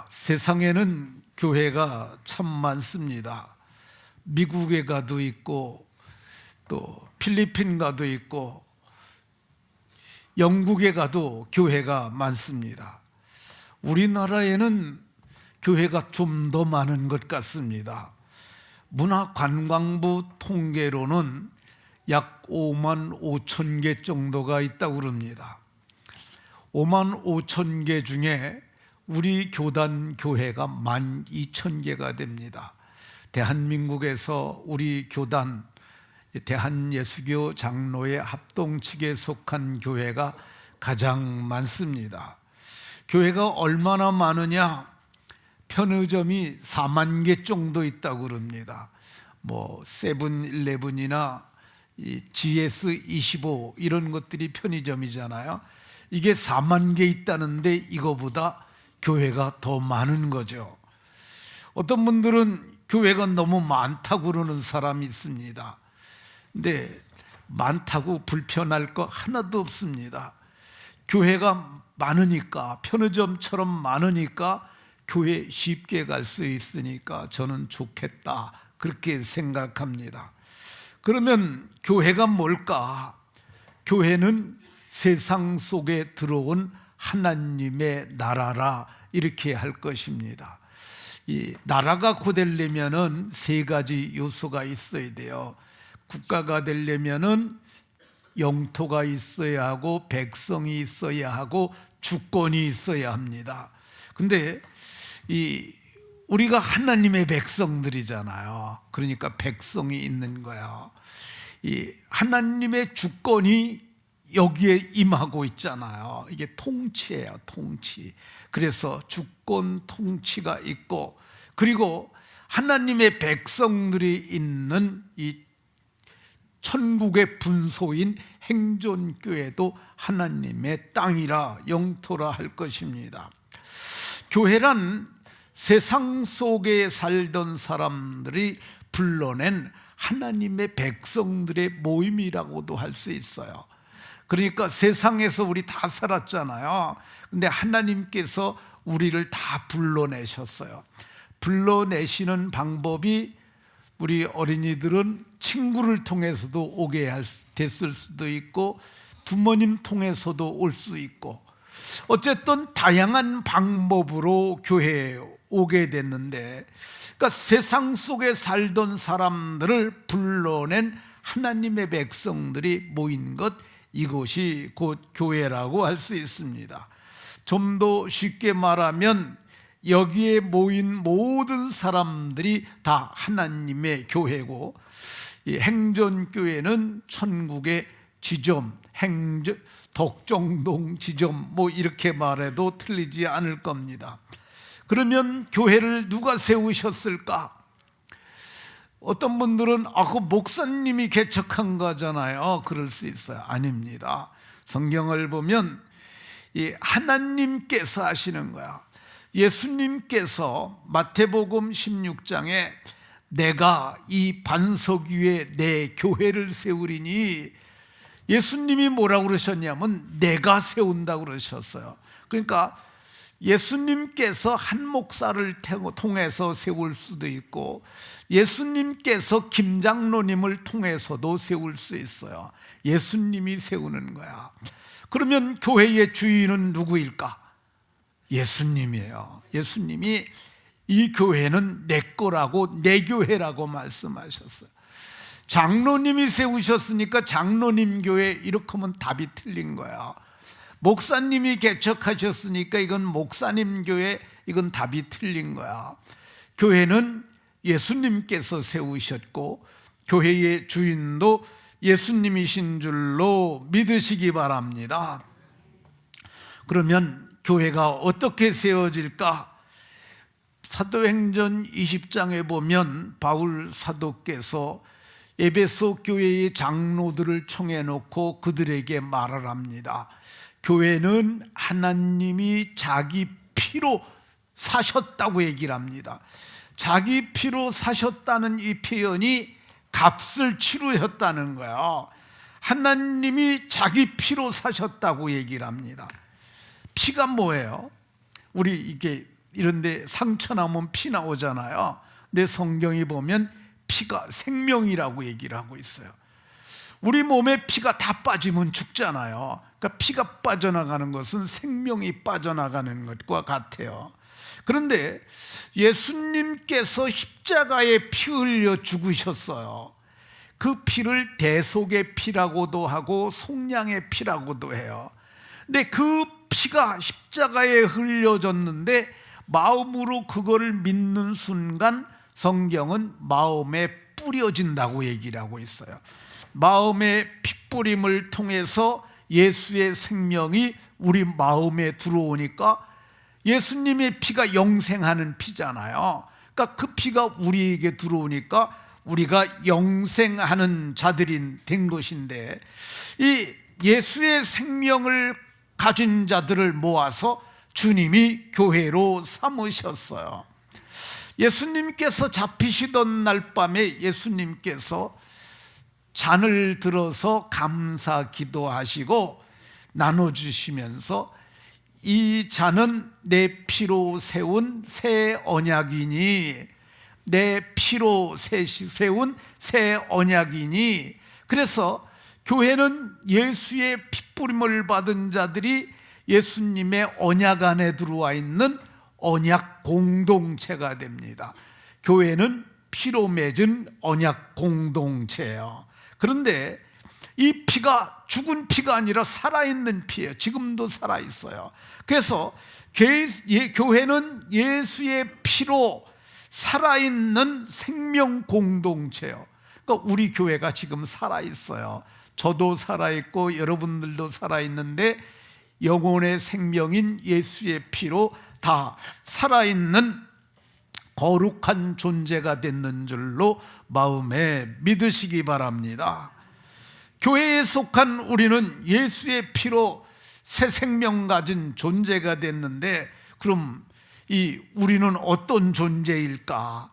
세상에는 교회가 참 많습니다. 미국에 가도 있고 또 필리핀 가도 있고 영국에 가도 교회가 많습니다. 우리나라에는 교회가 좀 더 많은 것 같습니다. 문화관광부 통계로는 약 5만 5천 개 정도가 있다고 그럽니다. 5만 5천 개 중에 우리 교단 교회가 12,000개가 됩니다. 대한민국에서 우리 교단 대한예수교 장로회 합동측에 속한 교회가 가장 많습니다. 교회가 얼마나 많으냐? 편의점이 4만 개 정도 있다고 그럽니다. 세븐일레븐이나 GS25 이런 것들이 편의점이잖아요. 이게 4만 개 있다는데 이거보다 교회가 더 많은 거죠. 어떤 분들은 교회가 너무 많다고 그러는 사람이 있습니다. 근데 많다고 불편할 거 하나도 없습니다. 교회가 많으니까, 편의점처럼 많으니까 교회 쉽게 갈 수 있으니까 저는 좋겠다, 그렇게 생각합니다. 그러면 교회가 뭘까? 교회는 세상 속에 들어온 하나님의 나라라, 이렇게 할 것입니다. 이 나라가 되려면은 세 가지 요소가 있어야 돼요. 국가가 되려면은 영토가 있어야 하고, 백성이 있어야 하고, 주권이 있어야 합니다. 근데 우리가 하나님의 백성들이잖아요. 그러니까 백성이 있는 거예요. 이 하나님의 주권이 여기에 임하고 있잖아요. 이게 통치예요, 통치. 그래서 주권 통치가 있고, 그리고 하나님의 백성들이 있는 이 천국의 분소인 행존교회도 하나님의 땅이라, 영토라 할 것입니다. 교회란 세상 속에 살던 사람들이 불러낸 하나님의 백성들의 모임이라고도 할 수 있어요. 그러니까 세상에서 우리 다 살았잖아요. 근데 하나님께서 우리를 다 불러내셨어요. 불러내시는 방법이, 우리 어린이들은 친구를 통해서도 오게 됐을 수도 있고, 부모님 통해서도 올 수 있고, 어쨌든 다양한 방법으로 교회에 오게 됐는데, 그러니까 세상 속에 살던 사람들을 불러낸 하나님의 백성들이 모인 것, 이것이 곧 교회라고 할 수 있습니다. 좀 더 쉽게 말하면 여기에 모인 모든 사람들이 다 하나님의 교회고, 이 행전교회는 천국의 지점, 덕정동 지점, 이렇게 말해도 틀리지 않을 겁니다. 그러면 교회를 누가 세우셨을까? 어떤 분들은 그 목사님이 개척한 거잖아요. 그럴 수 있어요. 아닙니다. 성경을 보면 하나님께서 하시는 거야. 예수님께서 마태복음 16장에 내가 이 반석 위에 내 교회를 세우리니, 예수님이 뭐라고 그러셨냐면 내가 세운다고 그러셨어요. 그러니까 예수님께서 한 목사를 통해서 세울 수도 있고, 예수님께서 김장로님을 통해서도 세울 수 있어요. 예수님이 세우는 거야. 그러면 교회의 주인은 누구일까? 예수님이에요. 예수님이 이 교회는 내 거라고, 내 교회라고 말씀하셨어요. 장로님이 세우셨으니까 장로님 교회, 이렇게 하면 답이 틀린 거야. 목사님이 개척하셨으니까 이건 목사님 교회, 이건 답이 틀린 거야. 교회는 예수님께서 세우셨고, 교회의 주인도 예수님이신 줄로 믿으시기 바랍니다. 그러면 교회가 어떻게 세워질까? 사도행전 20장에 보면 바울 사도께서 에베소 교회의 장로들을 청해놓고 그들에게 말을 합니다. 교회는 하나님이 자기 피로 사셨다고 얘기를 합니다. 자기 피로 사셨다는 이 표현이 값을 치르셨다는 거예요. 하나님이 자기 피로 사셨다고 얘기를 합니다. 피가 뭐예요? 우리 이게 이런데 상처 나면 피 나오잖아요. 근데 성경이 보면 피가 생명이라고 얘기를 하고 있어요. 우리 몸에 피가 다 빠지면 죽잖아요. 그러니까 피가 빠져나가는 것은 생명이 빠져나가는 것과 같아요. 그런데 예수님께서 십자가에 피 흘려 죽으셨어요. 그 피를 대속의 피라고도 하고 속량의 피라고도 해요. 근데 그 피가 십자가에 흘려졌는데 마음으로 그거를 믿는 순간 성경은 마음에 뿌려진다고 얘기를 하고 있어요. 마음의 핏뿌림을 통해서 예수의 생명이 우리 마음에 들어오니까 예수님의 피가 영생하는 피잖아요. 그러니까 그 피가 우리에게 들어오니까 우리가 영생하는 자들이 된 것인데, 이 예수의 생명을 가진 자들을 모아서 주님이 교회로 삼으셨어요. 예수님께서 잡히시던 날 밤에 예수님께서 잔을 들어서 감사 기도하시고 나눠주시면서 이 잔은 내 피로 세운 새 언약이니, 내 피로 세운 새 언약이니. 그래서 교회는 예수의 핏부림을 받은 자들이 예수님의 언약 안에 들어와 있는 언약 공동체가 됩니다. 교회는 피로 맺은 언약 공동체예요. 그런데 이 피가 죽은 피가 아니라 살아있는 피예요. 지금도 살아있어요. 그래서 교회는 예수의 피로 살아있는 생명 공동체예요. 그러니까 우리 교회가 지금 살아있어요. 저도 살아있고 여러분들도 살아있는데 영혼의 생명인 예수의 피로 다 살아있는 거룩한 존재가 됐는 줄로 마음에 믿으시기 바랍니다. 교회에 속한 우리는 예수의 피로 새 생명 가진 존재가 됐는데, 그럼 우리는 어떤 존재일까?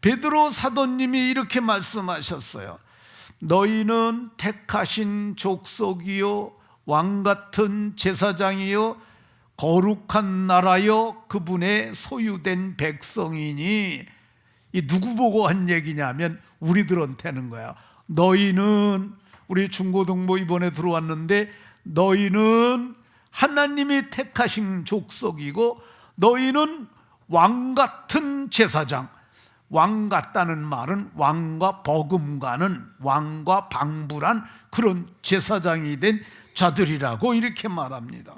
베드로 사도님이 이렇게 말씀하셨어요. 너희는 택하신 족속이요 왕같은 제사장이요 거룩한 나라요 그분의 소유된 백성이니. 이 누구 보고 한 얘기냐면 우리들한테는 거야. 너희는, 우리 중고등부 이번에 들어왔는데, 너희는 하나님이 택하신 족속이고 너희는 왕같은 제사장. 왕 같다는 말은 왕과 버금가는, 왕과 방불한 그런 제사장이 된 자들이라고 이렇게 말합니다.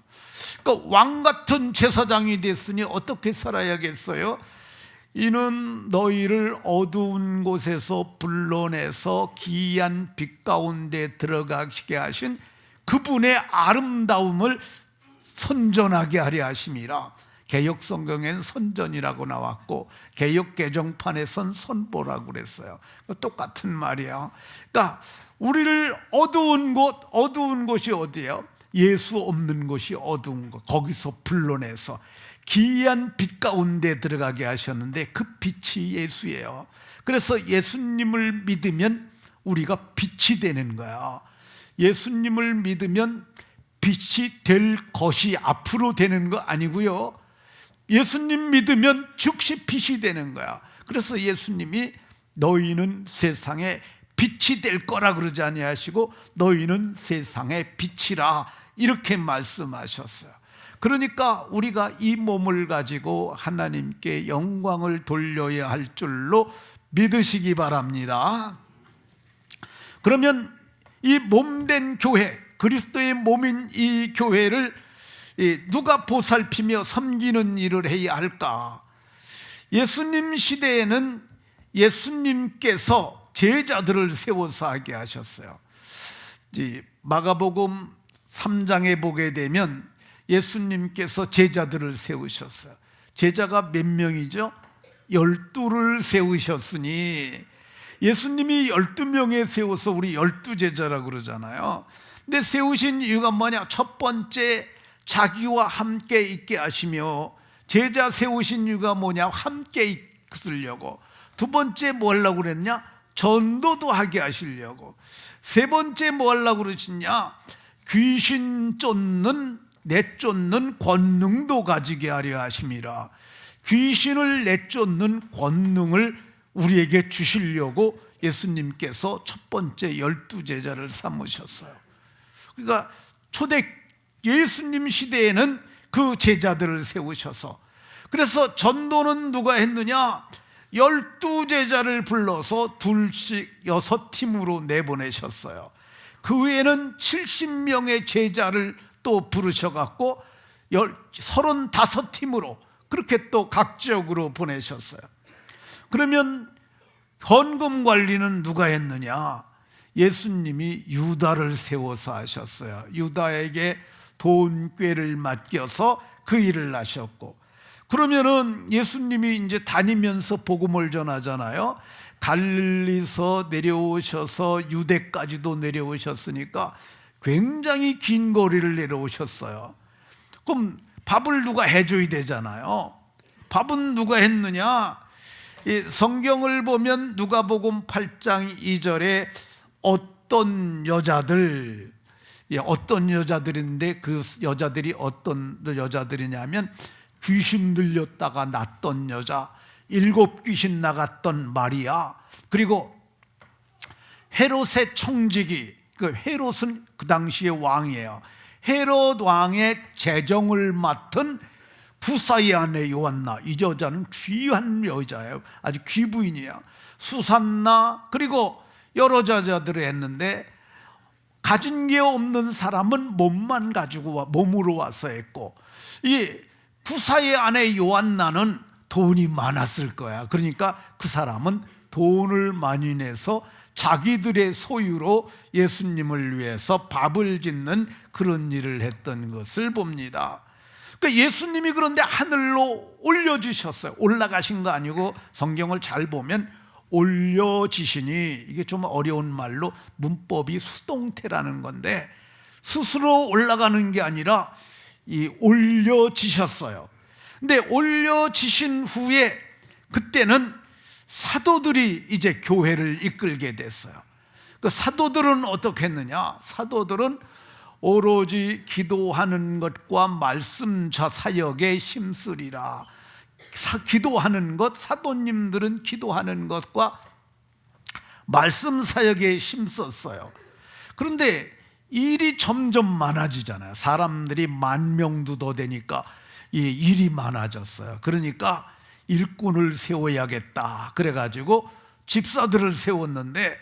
그러니까 왕 같은 제사장이 됐으니 어떻게 살아야겠어요? 이는 너희를 어두운 곳에서 불러내서 기이한 빛 가운데 들어가시게 하신 그분의 아름다움을 선전하게 하려 하심이라. 개역 성경에는 선전이라고 나왔고 개역 개정판에선 선보라고 그랬어요. 똑같은 말이에요. 그러니까 우리를 어두운 곳이 어디예요? 예수 없는 곳이 어두운 곳, 거기서 불러내서 기이한 빛 가운데 들어가게 하셨는데 그 빛이 예수예요. 그래서 예수님을 믿으면 우리가 빛이 되는 거야. 예수님을 믿으면 빛이 될 것이 앞으로 되는 거 아니고요, 예수님 믿으면 즉시 빛이 되는 거야. 그래서 예수님이 너희는 세상에 빛이 될 거라 그러지 아니하시고 너희는 세상의 빛이라 이렇게 말씀하셨어요. 그러니까 우리가 이 몸을 가지고 하나님께 영광을 돌려야 할 줄로 믿으시기 바랍니다. 그러면 이 몸된 교회, 그리스도의 몸인 이 교회를 누가 보살피며 섬기는 일을 해야 할까? 예수님 시대에는 예수님께서 제자들을 세워서 하게 하셨어요. 마가복음 3장에 보게 되면 예수님께서 제자들을 세우셨어요. 제자가 몇 명이죠? 12를 세우셨으니, 예수님이 12명에 세워서 우리 12제자라고 그러잖아요. 근데 세우신 이유가 뭐냐? 첫 번째, 자기와 함께 있게 하시며, 제자 세우신 이유가 뭐냐? 함께 있으려고. 두 번째 뭐 하려고 그랬냐? 전도도 하게 하시려고. 세 번째 뭐 하려고 그러시냐? 귀신 쫓는, 내쫓는 권능도 가지게 하려 하심이라. 귀신을 내쫓는 권능을 우리에게 주시려고 예수님께서 첫 번째 12제자를 삼으셨어요. 그러니까 초대 예수님 시대에는 그 제자들을 세우셔서, 그래서 전도는 누가 했느냐? 12제자를 불러서 둘씩 6팀으로 내보내셨어요. 그 외에는 70명의 제자를 또 부르셔갖고 35팀으로 그렇게 또 각 지역으로 보내셨어요. 그러면 헌금 관리는 누가 했느냐? 예수님이 유다를 세워서 하셨어요. 유다에게 돈꾀를 맡겨서 그 일을 하셨고, 그러면은 예수님이 이제 다니면서 복음을 전하잖아요. 갈릴리서 내려오셔서 유대까지도 내려오셨으니까 굉장히 긴 거리를 내려오셨어요. 그럼 밥을 누가 해줘야 되잖아요. 밥은 누가 했느냐? 이 성경을 보면 누가복음 8장 2절에 어떤 여자들인데 그 여자들이 어떤 여자들이냐면 귀신 들렸다가 났던 여자, 7 귀신 나갔던 마리아, 그리고 헤롯의 청지기, 그 헤롯은 그 당시의 왕이에요. 헤롯 왕의 재정을 맡은 부사의 아내 요한나, 이 여자는 귀한 여자예요. 아주 귀부인이야. 수산나, 그리고 여러 여자들을 했는데 가진 게 없는 사람은 몸만 가지고 몸으로 와서 했고, 이 부사의 아내 요한나는 돈이 많았을 거야. 그러니까 그 사람은 돈을 많이 내서 자기들의 소유로 예수님을 위해서 밥을 짓는 그런 일을 했던 것을 봅니다. 그러니까 예수님이 그런데 하늘로 올려주셨어요. 올라가신 거 아니고 성경을 잘 보면 올려지시니, 이게 좀 어려운 말로 문법이 수동태라는 건데 스스로 올라가는 게 아니라 이 올려지셨어요. 근데 올려지신 후에 그때는 사도들이 이제 교회를 이끌게 됐어요. 그 사도들은 어떻게 했느냐? 사도들은 오로지 기도하는 것과 말씀 사역에 힘쓰리라. 기도하는 것, 사도님들은 기도하는 것과 말씀 사역에 힘썼어요. 그런데 일이 점점 많아지잖아요. 사람들이 10,000명도 더 되니까 이 일이 많아졌어요. 그러니까 일꾼을 세워야겠다. 그래가지고 집사들을 세웠는데,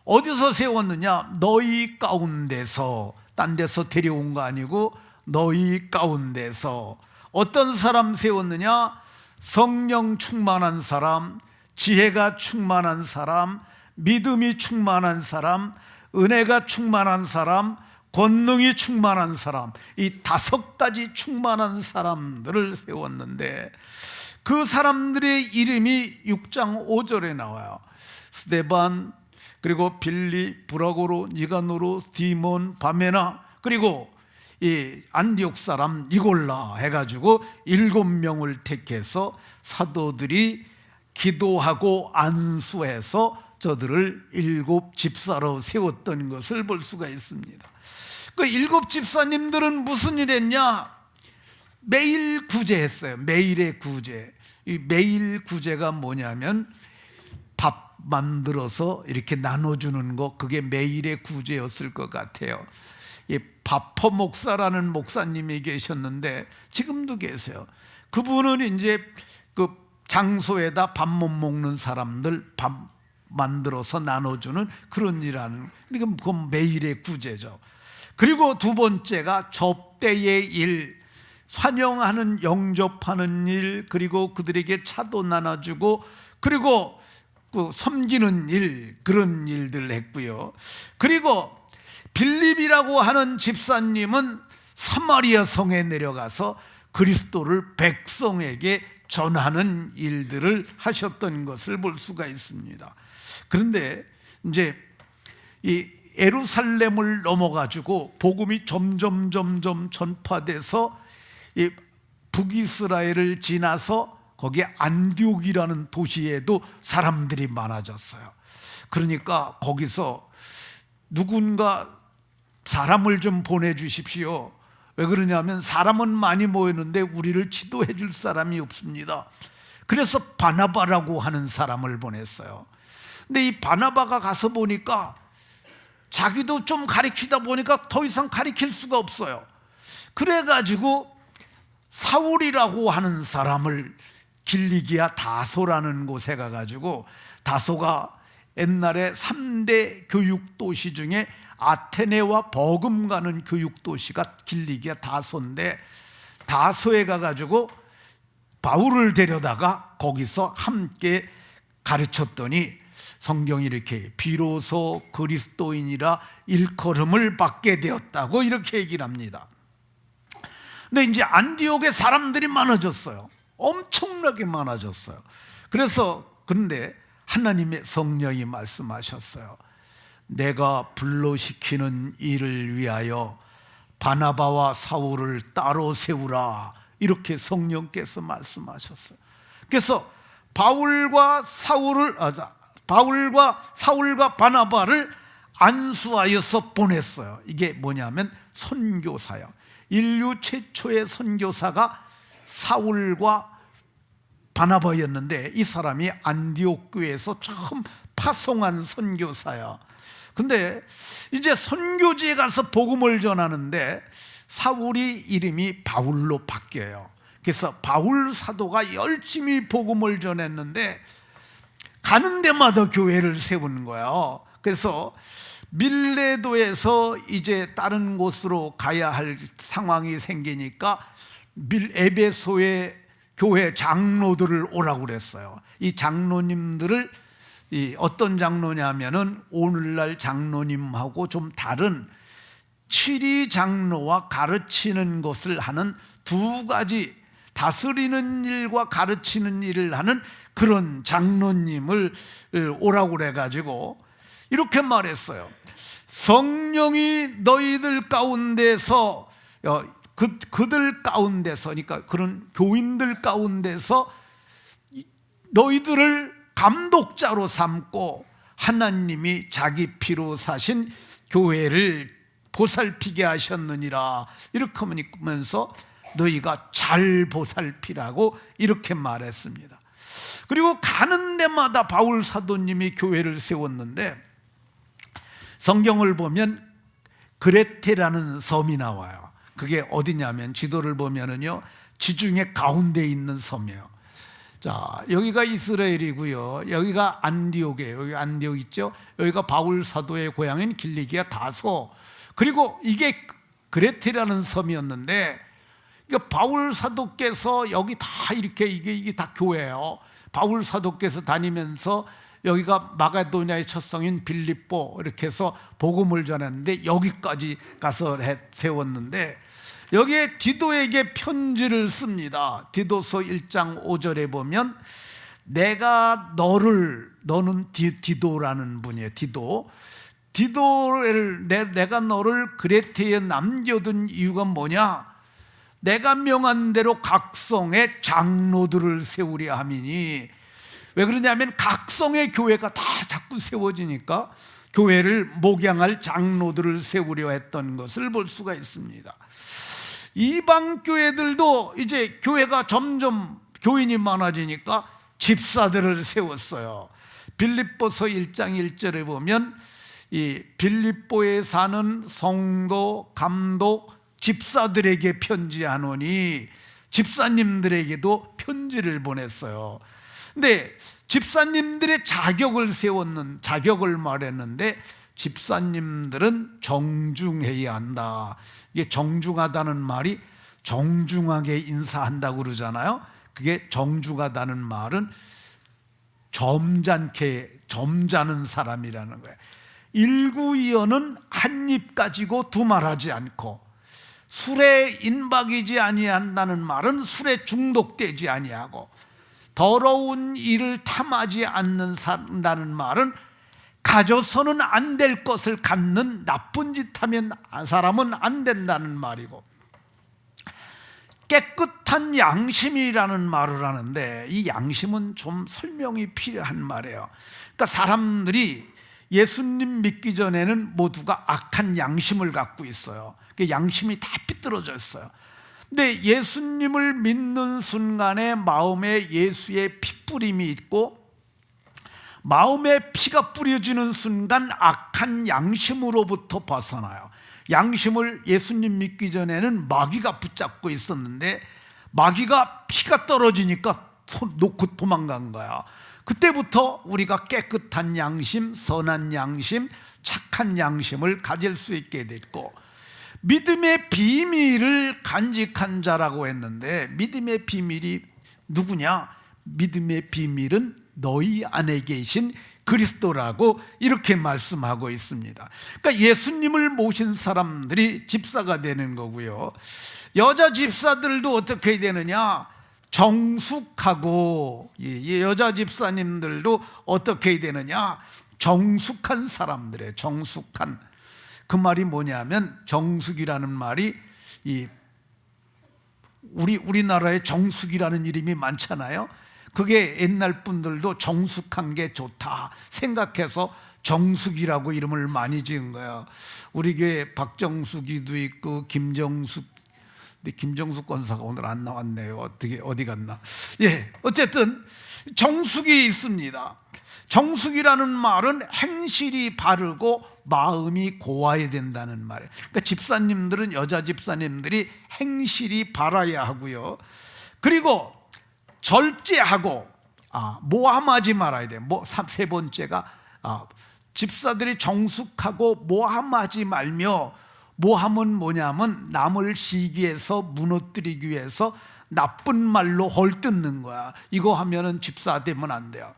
어디서 세웠느냐? 너희 가운데서, 딴 데서 데려온 거 아니고 너희 가운데서. 어떤 사람 세웠느냐? 성령 충만한 사람, 지혜가 충만한 사람, 믿음이 충만한 사람, 은혜가 충만한 사람, 권능이 충만한 사람, 이 5가지 충만한 사람들을 세웠는데, 그 사람들의 이름이 6장 5절에 나와요. 스데반, 그리고 빌리, 브라고로, 니가노로, 디몬, 바메나, 그리고 이 안디옥 사람 니골라 해가지고 7명을 택해서 사도들이 기도하고 안수해서 저들을 7 집사로 세웠던 것을 볼 수가 있습니다. 그 7 집사님들은 무슨 일 했냐? 매일 구제했어요. 매일의 구제. 이 매일 구제가 뭐냐면 밥 만들어서 이렇게 나눠주는 거, 그게 매일의 구제였을 것 같아요. 이 바퍼 목사라는 목사님이 계셨는데 지금도 계세요. 그분은 이제 그 장소에다 밥 못 먹는 사람들 밥 만들어서 나눠주는 그런 일하는, 그러니까 그건 매일의 구제죠. 그리고 두 번째가 접대의 일, 환영하는, 영접하는 일, 그리고 그들에게 차도 나눠주고, 그리고 그 섬기는 일, 그런 일들을 했고요. 그리고 빌립이라고 하는 집사님은 사마리아 성에 내려가서 그리스도를 백성에게 전하는 일들을 하셨던 것을 볼 수가 있습니다. 그런데 이제 이 예루살렘을 넘어가지고 복음이 점점 전파돼서 이 북이스라엘을 지나서 거기에 안디옥이라는 도시에도 사람들이 많아졌어요. 그러니까 거기서 누군가 사람을 좀 보내주십시오. 왜 그러냐면 사람은 많이 모였는데 우리를 지도해 줄 사람이 없습니다. 그래서 바나바라고 하는 사람을 보냈어요. 근데 이 바나바가 가서 보니까 자기도 좀 가리키다 보니까 더 이상 가리킬 수가 없어요. 그래가지고 사울이라고 하는 사람을 길리기아 다소라는 곳에 가가지고, 다소가 옛날에 3대 교육도시 중에 아테네와 버금가는 교육도시가 길리기아 다소인데, 다소에 가가지고 바울을 데려다가 거기서 함께 가르쳤더니 성경이 이렇게 비로소 그리스도인이라 일컬음을 받게 되었다고 이렇게 얘기를 합니다. 근데 이제 안디옥에 사람들이 많아졌어요. 엄청나게 많아졌어요. 그런데 하나님의 성령이 말씀하셨어요. 내가 불러시키는 일을 위하여 바나바와 사울을 따로 세우라, 이렇게 성령께서 말씀하셨어요. 그래서 바울과 사울과 바나바를 안수하여서 보냈어요. 이게 뭐냐면 선교사요. 인류 최초의 선교사가 사울과 바나바였는데, 이 사람이 안디옥 교회에서 처음 파송한 선교사야. 근데 이제 선교지에 가서 복음을 전하는데 사울이 이름이 바울로 바뀌어요. 그래서 바울 사도가 열심히 복음을 전했는데 가는 데마다 교회를 세우는 거예요. 그래서 밀레도에서 이제 다른 곳으로 가야 할 상황이 생기니까 에베소의 교회 장로들을 오라고 그랬어요. 이 장로님들을, 어떤 장로냐면은 오늘날 장로님하고 좀 다른 치리 장로와 가르치는 것을 하는 두 가지, 다스리는 일과 가르치는 일을 하는 그런 장로님을 오라고 그래가지고 이렇게 말했어요. 성령이 너희들 가운데서, 그들 가운데서, 그러니까 그런 교인들 가운데서 너희들을 감독자로 삼고 하나님이 자기 피로 사신 교회를 보살피게 하셨느니라, 이렇게 하면서 너희가 잘 보살피라고 이렇게 말했습니다. 그리고 가는 데마다 바울 사도님이 교회를 세웠는데, 성경을 보면 그레테라는 섬이 나와요. 그게 어디냐면 지도를 보면은요, 지중해 가운데 있는 섬이에요. 자, 여기가 이스라엘이고요, 여기가 안디옥이에요. 여기 안디옥 있죠. 여기가 바울 사도의 고향인 길리기아 다소, 그리고 이게 그레테라는 섬이었는데, 그러니까 바울 사도께서 여기 다 이렇게 이게 다 교회예요. 바울 사도께서 다니면서 여기가 마가도냐의 첫 성인 빌립보, 이렇게 해서 복음을 전했는데 여기까지 가서 세웠는데, 여기에 디도에게 편지를 씁니다. 디도서 1장 5절에 보면 내가 너는 디도라는 분이에요. 디도를 내가 너를 그레테에 남겨둔 이유가 뭐냐? 내가 명한 대로 각 성에 장로들을 세우려 함이니. 왜 그러냐면 각 성의 교회가 다 자꾸 세워지니까 교회를 목양할 장로들을 세우려 했던 것을 볼 수가 있습니다. 이방 교회들도 이제 교회가 점점 교인이 많아지니까 집사들을 세웠어요. 빌립보서 1장 1절에 보면 이 빌립보에 사는 성도, 감독, 집사들에게 편지하노니, 집사님들에게도 편지를 보냈어요. 근데 집사님들의 자격을 말했는데, 집사님들은 정중해야 한다. 이게 정중하다는 말이 정중하게 인사한다고 그러잖아요. 그게 정중하다는 말은 점잖은 사람이라는 거예요. 일구이어는 한 입 가지고 두말하지 않고, 술에 인박이지 아니한다는 말은 술에 중독되지 아니하고, 더러운 일을 탐하지 않는다는 말은 가져서는 안 될 것을 갖는 나쁜 짓 하면 사람은 안 된다는 말이고, 깨끗한 양심이라는 말을 하는데 이 양심은 좀 설명이 필요한 말이에요. 그러니까 사람들이 예수님 믿기 전에는 모두가 악한 양심을 갖고 있어요. 그 양심이 다 삐뚤어져 있어요. 근데 예수님을 믿는 순간에 마음에 예수의 피뿌림이 있고, 마음에 피가 뿌려지는 순간 악한 양심으로부터 벗어나요. 양심을 예수님 믿기 전에는 마귀가 붙잡고 있었는데, 마귀가 피가 떨어지니까 놓고 도망간 거야. 그때부터 우리가 깨끗한 양심, 선한 양심, 착한 양심을 가질 수 있게 됐고, 믿음의 비밀을 간직한 자라고 했는데, 믿음의 비밀이 누구냐? 믿음의 비밀은 너희 안에 계신 그리스도라고 이렇게 말씀하고 있습니다. 그러니까 예수님을 모신 사람들이 집사가 되는 거고요. 여자 집사들도 어떻게 되느냐? 정숙하고, 여자 집사님들도 어떻게 되느냐? 정숙한 사람들이에요. 정숙한. 그 말이 뭐냐면, 정숙이라는 말이 우리나라에 정숙이라는 이름이 많잖아요. 그게 옛날 분들도 정숙한 게 좋다 생각해서 정숙이라고 이름을 많이 지은 거예요. 우리 교회 박정숙이도 있고 김정숙, 근데 김정숙 권사가 오늘 안 나왔네요. 어디 갔나? 어쨌든 정숙이 있습니다. 정숙이라는 말은 행실이 바르고 마음이 고와야 된다는 말이에요. 그러니까 집사님들은, 여자 집사님들이 행실이 바라야 하고요. 그리고 절제하고, 모함하지 말아야 돼요. 세 번째가, 집사들이 정숙하고 모함하지 말며, 모함은 뭐냐면 남을 시기해서 무너뜨리기 위해서 나쁜 말로 헐뜯는 거야. 이거 하면은 집사 되면 안 돼요.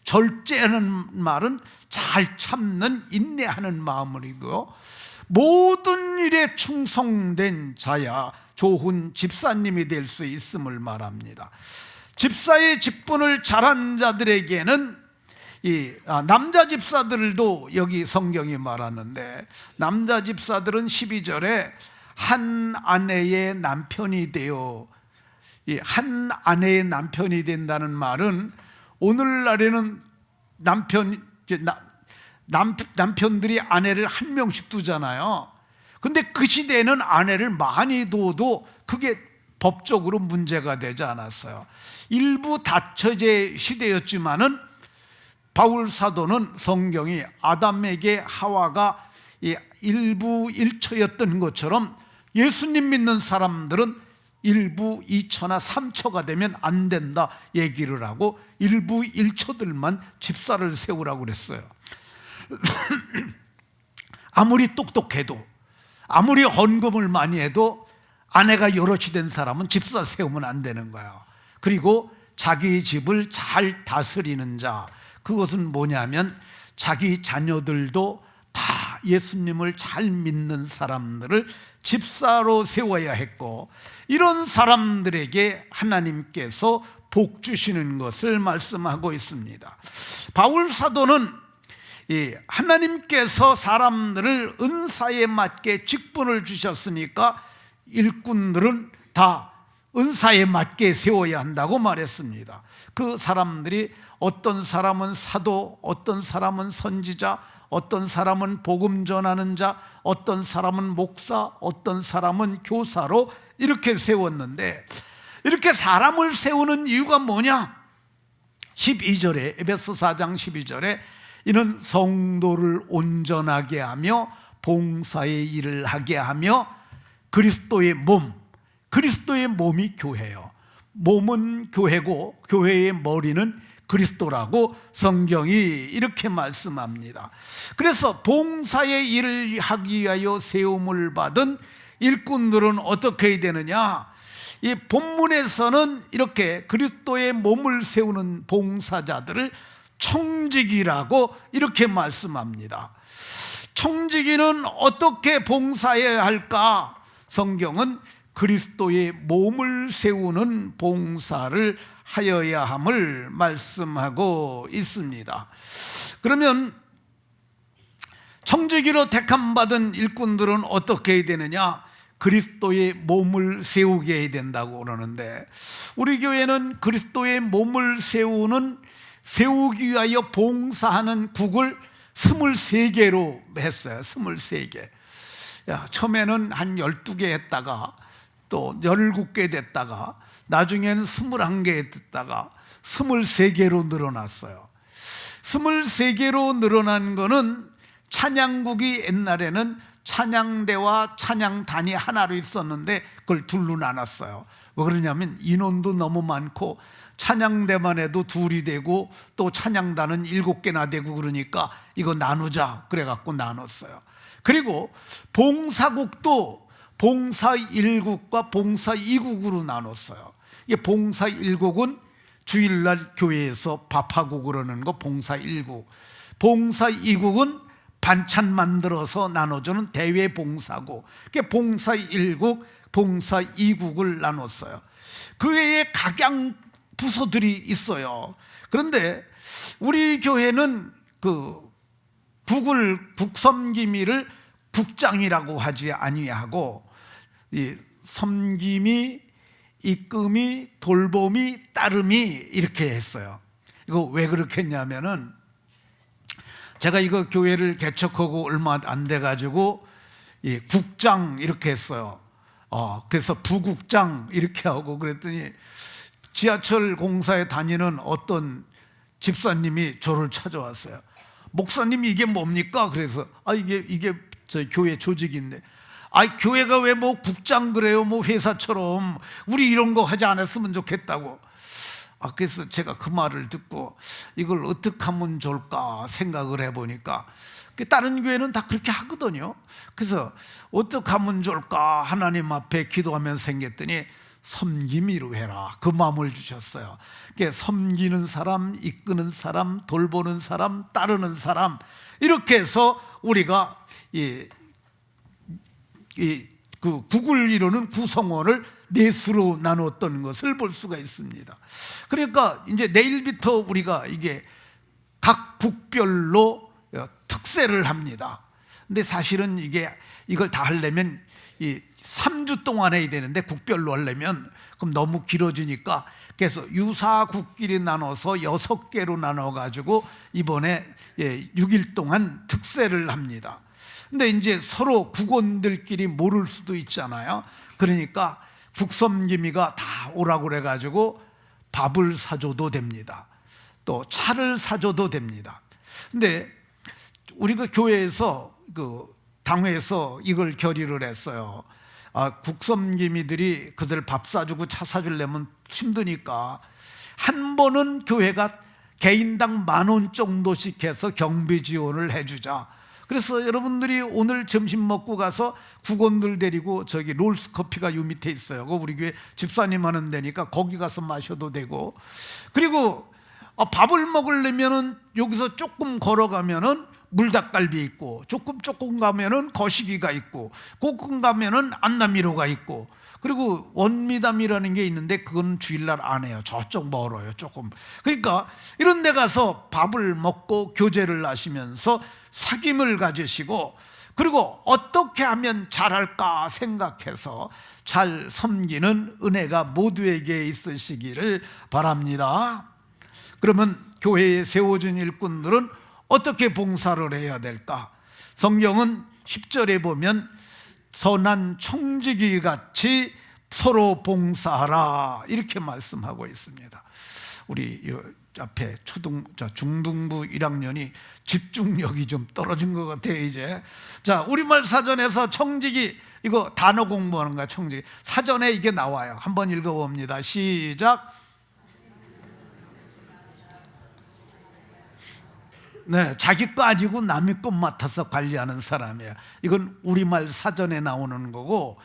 절제하는 말은 잘 참는, 인내하는 마음이고요. 모든 일에 충성된 자야 좋은 집사님이 될 수 있음을 말합니다. 집사의 직분을 잘한 자들에게는, 남자 집사들도 여기 성경이 말하는데, 남자 집사들은 12절에 한 아내의 남편이 되어, 한 아내의 남편이 된다는 말은, 오늘날에는 남편들이 아내를 한 명씩 두잖아요. 근데 그 시대에는 아내를 많이 둬도 그게 법적으로 문제가 되지 않았어요. 일부 다처제 시대였지만은, 바울 사도는 성경이 아담에게 하와가 일부 일처였던 것처럼 예수님 믿는 사람들은 일부 이처나 삼처가 되면 안 된다 얘기를 하고, 일부 일처들만 집사를 세우라고 그랬어요. 아무리 똑똑해도, 아무리 헌금을 많이 해도 아내가 여럿이 된 사람은 집사 세우면 안 되는 거예요. 그리고 자기 집을 잘 다스리는 자, 그것은 뭐냐면 자기 자녀들도 다 예수님을 잘 믿는 사람들을 집사로 세워야 했고, 이런 사람들에게 하나님께서 복 주시는 것을 말씀하고 있습니다. 바울 사도는 하나님께서 사람들을 은사에 맞게 직분을 주셨으니까 일꾼들은 다 은사에 맞게 세워야 한다고 말했습니다. 그 사람들이, 어떤 사람은 사도, 어떤 사람은 선지자, 어떤 사람은 복음 전하는 자, 어떤 사람은 목사, 어떤 사람은 교사로 이렇게 세웠는데, 이렇게 사람을 세우는 이유가 뭐냐? 12절에, 에베소 4장 12절에 이는 성도를 온전하게 하며 봉사의 일을 하게 하며 그리스도의 몸, 그리스도의 몸이 교회예요. 몸은 교회고 교회의 머리는 그리스도라고 성경이 이렇게 말씀합니다. 그래서 봉사의 일을 하기 위하여 세움을 받은 일꾼들은 어떻게 해야 되느냐? 이 본문에서는 이렇게 그리스도의 몸을 세우는 봉사자들을 청지기라고 이렇게 말씀합니다. 청지기는 어떻게 봉사해야 할까? 성경은 그리스도의 몸을 세우는 봉사를 하여야 함을 말씀하고 있습니다. 그러면 청지기로 택함받은 일꾼들은 어떻게 해야 되느냐? 그리스도의 몸을 세우게 해야 된다고 그러는데, 우리 교회는 그리스도의 몸을 세우기 위하여 봉사하는 국을 23개로 했어요. 23개. 처음에는 한 12개 했다가 또 17개 됐다가 나중에는 21개 됐다가 23개로 늘어났어요. 23개로 늘어난 거는 찬양국이 옛날에는 찬양대와 찬양단이 하나로 있었는데 그걸 둘로 나눴어요. 왜 그러냐면 인원도 너무 많고 찬양대만 해도 둘이 되고 또 찬양단은 7개나 되고 그러니까 이거 나누자 그래갖고 나눴어요. 그리고 봉사국도 봉사 1국과 봉사 2국으로 나눴어요. 이게 봉사 1국은 주일날 교회에서 밥하고 그러는 거 봉사 1국, 봉사 2국은 반찬 만들어서 나눠주는 대외 봉사고, 그게 봉사 1국, 봉사 2국을 나눴어요. 그 외에 각양 부서들이 있어요. 그런데 우리 교회는 그 국섬김이를 국장이라고 하지 아니하고 이 섬김이, 이끔이, 돌봄이, 따름이 이렇게 했어요. 이거 왜 그렇게 했냐면은 제가 이거 교회를 개척하고 얼마 안 돼 가지고 국장 이렇게 했어요. 그래서 부국장 이렇게 하고 그랬더니 지하철 공사에 다니는 어떤 집사님이 저를 찾아왔어요. 목사님 이게 뭡니까? 그래서 이게 저희 교회 조직인데, 교회가 왜 뭐 국장 그래요? 뭐 회사처럼 우리 이런 거 하지 않았으면 좋겠다고. 그래서 제가 그 말을 듣고 이걸 어떻게 하면 좋을까 생각을 해보니까 다른 교회는 다 그렇게 하거든요. 그래서 어떻게 하면 좋을까 하나님 앞에 기도하면서 생겼더니 섬김이로 해라, 그 마음을 주셨어요. 섬기는 사람, 이끄는 사람, 돌보는 사람, 따르는 사람, 이렇게 해서 우리가 그 국을 이루는 구성원을 넷으로 나눴던 것을 볼 수가 있습니다. 그러니까 이제 내일부터 우리가 이게 각 국별로 특세를 합니다. 근데 사실은 이걸 다 하려면 3주 동안 해야 되는데 국별로 하려면 그럼 너무 길어지니까 그래서 유사국끼리 나눠서 6개로 나눠가지고 이번에 6일 동안 특세를 합니다. 근데 이제 서로 국원들끼리 모를 수도 있잖아요. 그러니까 국섬김이가 다 오라고 그래가지고 밥을 사줘도 됩니다. 또 차를 사줘도 됩니다. 근데 우리가 교회에서 당회에서 이걸 결의를 했어요. 국섬김이들이 그들 밥 사주고 차 사주려면 힘드니까 한 번은 교회가 개인당 10,000원 정도씩 해서 경비 지원을 해주자. 그래서 여러분들이 오늘 점심 먹고 가서 국원들 데리고 저기 롤스 커피가 요 밑에 있어요. 우리 교회 집사님 하는 데니까 거기 가서 마셔도 되고, 그리고 밥을 먹으려면은 여기서 조금 걸어가면은 물닭갈비 있고, 조금 가면은 거시기가 있고, 조금 가면은 안남미로가 있고, 그리고 원미담이라는 게 있는데 그건 주일날 안 해요. 저쪽 멀어요, 조금. 그러니까 이런 데 가서 밥을 먹고 교제를 하시면서 사귐을 가지시고, 그리고 어떻게 하면 잘할까 생각해서 잘 섬기는 은혜가 모두에게 있으시기를 바랍니다. 그러면 교회에 세워진 일꾼들은 어떻게 봉사를 해야 될까? 성경은 10절에 보면 선한 청지기 같이 서로 봉사하라 이렇게 말씀하고 있습니다. 우리 앞에 중등부 1학년이 집중력이 좀 떨어진 것 같아요 이제. 자, 우리말 사전에서 청지기, 이거 단어 공부하는 거야. 청지기 사전에 이게 나와요. 한번 읽어봅니다. 시작. 네, 자기 거 아니고 남의 것 맡아서 관리하는 사람이에요. 이건 우리말 사전에 나오는 거고,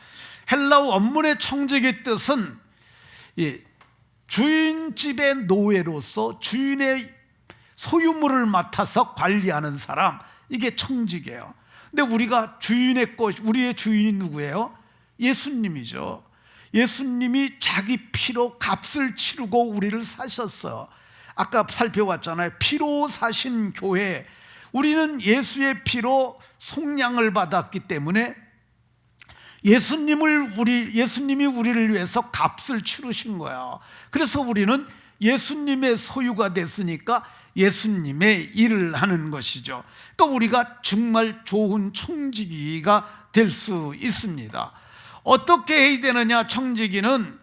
헬라어 원문의 청지기 뜻은 주인집의 노예로서 주인의 소유물을 맡아서 관리하는 사람, 이게 청지기예요. 근데 우리가 우리의 주인이 누구예요? 예수님이죠. 예수님이 자기 피로 값을 치르고 우리를 사셨어요. 아까 살펴봤잖아요. 피로 사신 교회. 우리는 예수의 피로 속량을 받았기 때문에 예수님이 우리를 위해서 값을 치르신 거야. 그래서 우리는 예수님의 소유가 됐으니까 예수님의 일을 하는 것이죠. 그러니까 우리가 정말 좋은 청지기가 될 수 있습니다. 어떻게 해야 되느냐? 청지기는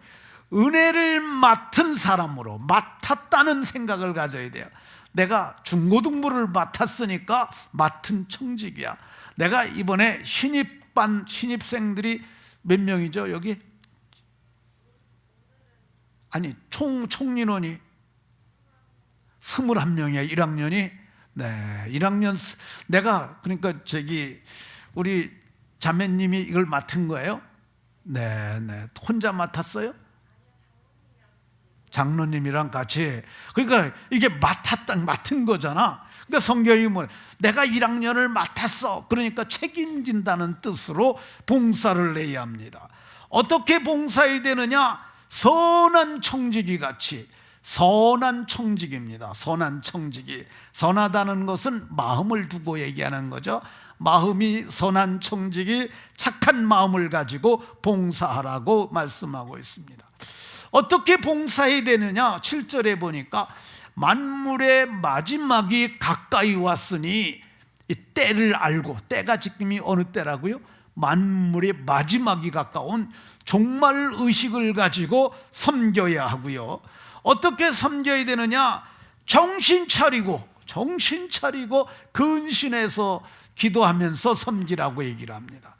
은혜를 맡은 사람으로, 맡았다는 생각을 가져야 돼요. 내가 중고등부를 맡았으니까 맡은 청지기야. 내가 이번에 신입생들이 몇 명이죠? 여기? 아니, 총인원이 21명이야, 1학년이. 네, 1학년. 내가 그러니까 우리 자매님이 이걸 맡은 거예요? 네. 혼자 맡았어요? 장로님이랑 같이. 그러니까 이게 맡은 거잖아. 그러니까 성경이 뭐 내가 1학년을 맡았어, 그러니까 책임진다는 뜻으로 봉사를 해야 합니다. 어떻게 봉사해야 되느냐? 선한 청지기 같이. 선한 청지기입니다. 선한 청지기. 선하다는 것은 마음을 두고 얘기하는 거죠. 마음이 선한 청지기, 착한 마음을 가지고 봉사하라고 말씀하고 있습니다. 어떻게 봉사해야 되느냐? 7절에 보니까 만물의 마지막이 가까이 왔으니, 이 때를 알고, 때가 지금이 어느 때라고요? 만물의 마지막이 가까운 종말 의식을 가지고 섬겨야 하고요. 어떻게 섬겨야 되느냐? 정신 차리고 근신해서 기도하면서 섬기라고 얘기를 합니다.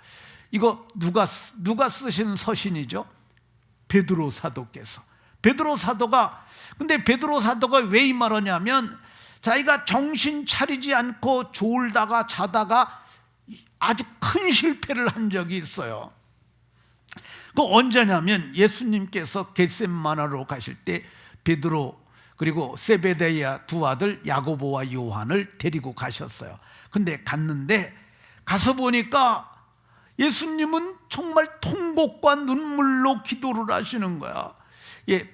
이거 누가 쓰신 서신이죠? 베드로 사도께서. 베드로 사도가 왜 이 말하냐면, 자기가 정신 차리지 않고 졸다가 자다가 아주 큰 실패를 한 적이 있어요. 그 언제냐면 예수님께서 겟세마나로 가실 때 베드로 그리고 세베데야 두 아들 야고보와 요한을 데리고 가셨어요. 근데 가서 보니까 예수님은 정말 통곡과 눈물로 기도를 하시는 거야.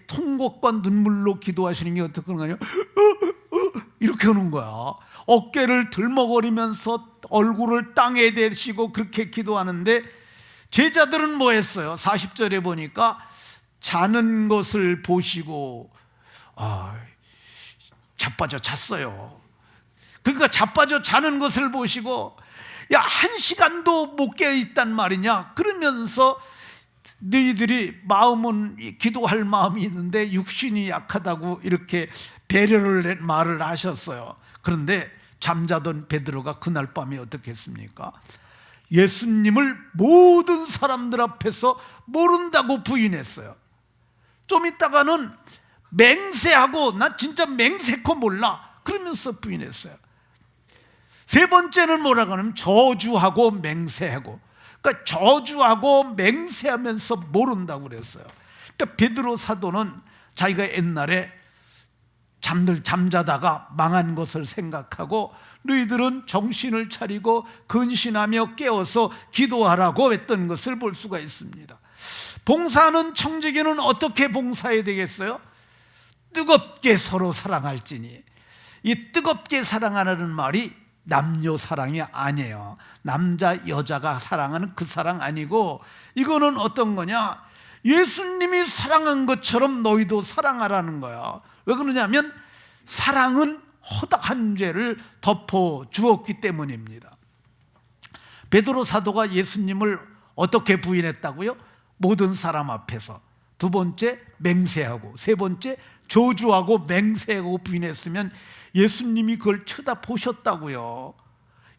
통곡과 눈물로 기도하시는 게 어떻게 그런 거냐? 이렇게 하는 거야. 어깨를 들먹거리면서 얼굴을 땅에 대시고 그렇게 기도하는데, 제자들은 뭐 했어요? 40절에 보니까 자는 것을 보시고 자빠져 잤어요. 그러니까 자빠져 자는 것을 보시고, 야, 1시간도 못 깨어 있단 말이냐? 그러면서 너희들이 마음은 기도할 마음이 있는데 육신이 약하다고 이렇게 배려를 말을 하셨어요. 그런데 잠자던 베드로가 그날 밤에 어떻게 했습니까? 예수님을 모든 사람들 앞에서 모른다고 부인했어요. 좀 있다가는 맹세하고, 나 진짜 맹세코 몰라, 그러면서 부인했어요. 세 번째는 뭐라고 하냐면 저주하고 맹세하고. 그러니까 저주하고 맹세하면서 모른다고 그랬어요. 그러니까 베드로 사도는 자기가 옛날에 잠자다가 망한 것을 생각하고, 너희들은 정신을 차리고 근신하며 깨어서 기도하라고 했던 것을 볼 수가 있습니다. 봉사하는 청지기는 어떻게 봉사해야 되겠어요? 뜨겁게 서로 사랑할지니. 이 뜨겁게 사랑하라는 말이 남녀 사랑이 아니에요. 남자 여자가 사랑하는 그 사랑 아니고, 이거는 어떤 거냐? 예수님이 사랑한 것처럼 너희도 사랑하라는 거야. 왜 그러냐면 사랑은 허다한 죄를 덮어 주었기 때문입니다. 베드로 사도가 예수님을 어떻게 부인했다고요? 모든 사람 앞에서. 두 번째 맹세하고, 세 번째 저주하고 맹세하고 부인했으면 예수님이 그걸 쳐다보셨다고요.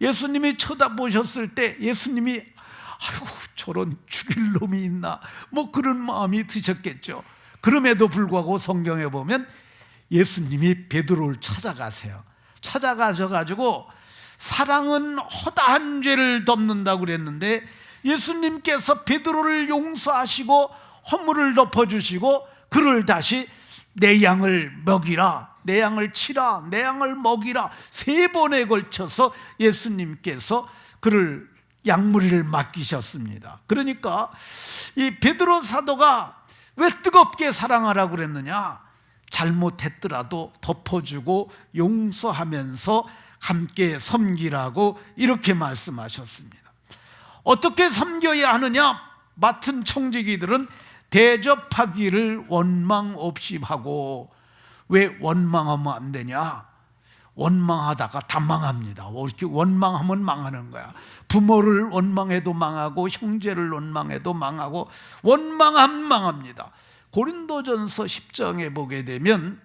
예수님이 쳐다보셨을 때 예수님이 아이고 저런 죽일 놈이 있나, 뭐 그런 마음이 드셨겠죠. 그럼에도 불구하고 성경에 보면 예수님이 베드로를 찾아가세요. 찾아가셔가지고 사랑은 허다한 죄를 덮는다고 그랬는데, 예수님께서 베드로를 용서하시고 허물을 덮어주시고 그를 다시 내 양을 먹이라, 내 양을 치라, 내 양을 먹이라 3번에 걸쳐서 예수님께서 그를 양무리를 맡기셨습니다. 그러니까 이 베드로 사도가 왜 뜨겁게 사랑하라고 그랬느냐? 잘못했더라도 덮어주고 용서하면서 함께 섬기라고 이렇게 말씀하셨습니다. 어떻게 섬겨야 하느냐? 맡은 청지기들은 대접하기를 원망 없이 하고 왜 원망하면 안 되냐? 원망하다가 다 망합니다. 이렇게 원망하면 망하는 거야. 부모를 원망해도 망하고 형제를 원망해도 망하고 원망하면 망합니다. 고린도전서 10장에 보게 되면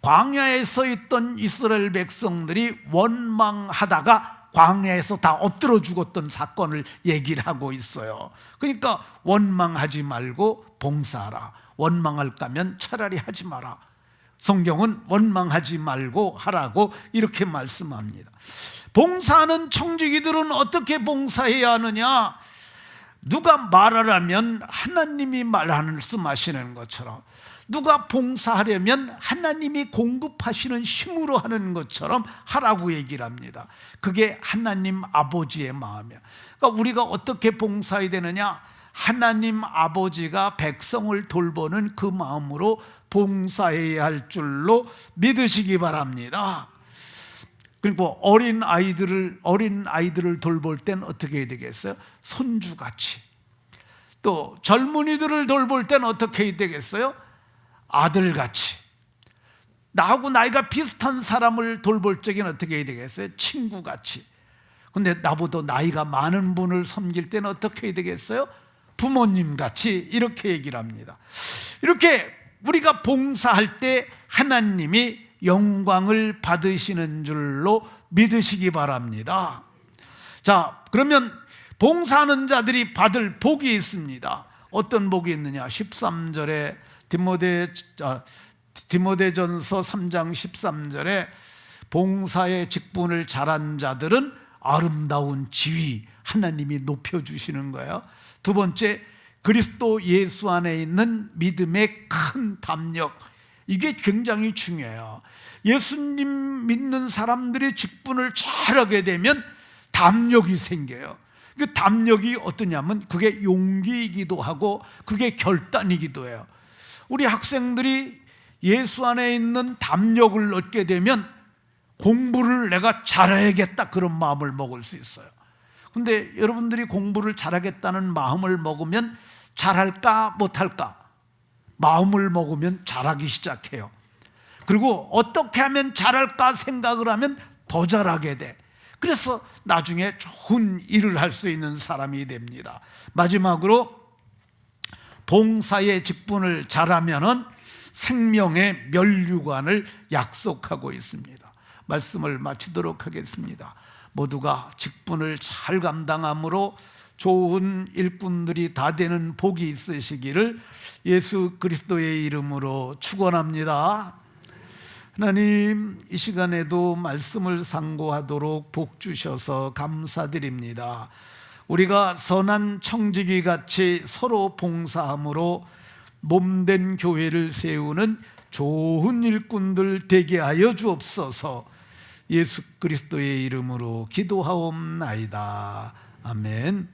광야에서 있던 이스라엘 백성들이 원망하다가 광야에서 다 엎드려 죽었던 사건을 얘기를 하고 있어요. 그러니까 원망하지 말고 봉사하라. 원망할 거면 차라리 하지 마라. 성경은 원망하지 말고 하라고 이렇게 말씀합니다. 봉사하는 청지기들은 어떻게 봉사해야 하느냐? 누가 말하라면 하나님이 말씀하시는 것처럼, 누가 봉사하려면 하나님이 공급하시는 힘으로 하는 것처럼 하라고 얘기를 합니다. 그게 하나님 아버지의 마음이야. 그러니까 우리가 어떻게 봉사해야 되느냐? 하나님 아버지가 백성을 돌보는 그 마음으로 봉사해야 할 줄로 믿으시기 바랍니다. 그리고 어린 아이들을 돌볼 땐 어떻게 해야 되겠어요? 손주같이. 또 젊은이들을 돌볼 땐 어떻게 해야 되겠어요? 아들같이. 나하고 나이가 비슷한 사람을 돌볼 적엔 어떻게 해야 되겠어요? 친구같이. 근데 나보다 나이가 많은 분을 섬길 때는 어떻게 해야 되겠어요? 부모님같이. 이렇게 얘기를 합니다. 이렇게 우리가 봉사할 때 하나님이 영광을 받으시는 줄로 믿으시기 바랍니다. 자, 그러면 봉사하는 자들이 받을 복이 있습니다. 어떤 복이 있느냐? 13절에 디모데전서 3장 13절에 봉사의 직분을 잘한 자들은 아름다운 지위, 하나님이 높여주시는 거예요. 두 번째, 그리스도 예수 안에 있는 믿음의 큰 담력, 이게 굉장히 중요해요. 예수님 믿는 사람들이 직분을 잘하게 되면 담력이 생겨요. 그 담력이 어떠냐면 그게 용기이기도 하고 그게 결단이기도 해요. 우리 학생들이 예수 안에 있는 담력을 얻게 되면 공부를 내가 잘해야겠다, 그런 마음을 먹을 수 있어요. 근데 여러분들이 공부를 잘하겠다는 마음을 먹으면 잘할까 못할까? 마음을 먹으면 잘하기 시작해요. 그리고 어떻게 하면 잘할까 생각을 하면 더 잘하게 돼. 그래서 나중에 좋은 일을 할 수 있는 사람이 됩니다. 마지막으로 봉사의 직분을 잘하면은 생명의 면류관을 약속하고 있습니다. 말씀을 마치도록 하겠습니다. 모두가 직분을 잘 감당함으로 좋은 일꾼들이 다 되는 복이 있으시기를 예수 그리스도의 이름으로 축원합니다. 하나님, 이 시간에도 말씀을 상고하도록 복 주셔서 감사드립니다. 우리가 선한 청지기 같이 서로 봉사함으로 몸된 교회를 세우는 좋은 일꾼들 되게 하여 주옵소서. 예수 그리스도의 이름으로 기도하옵나이다. 아멘.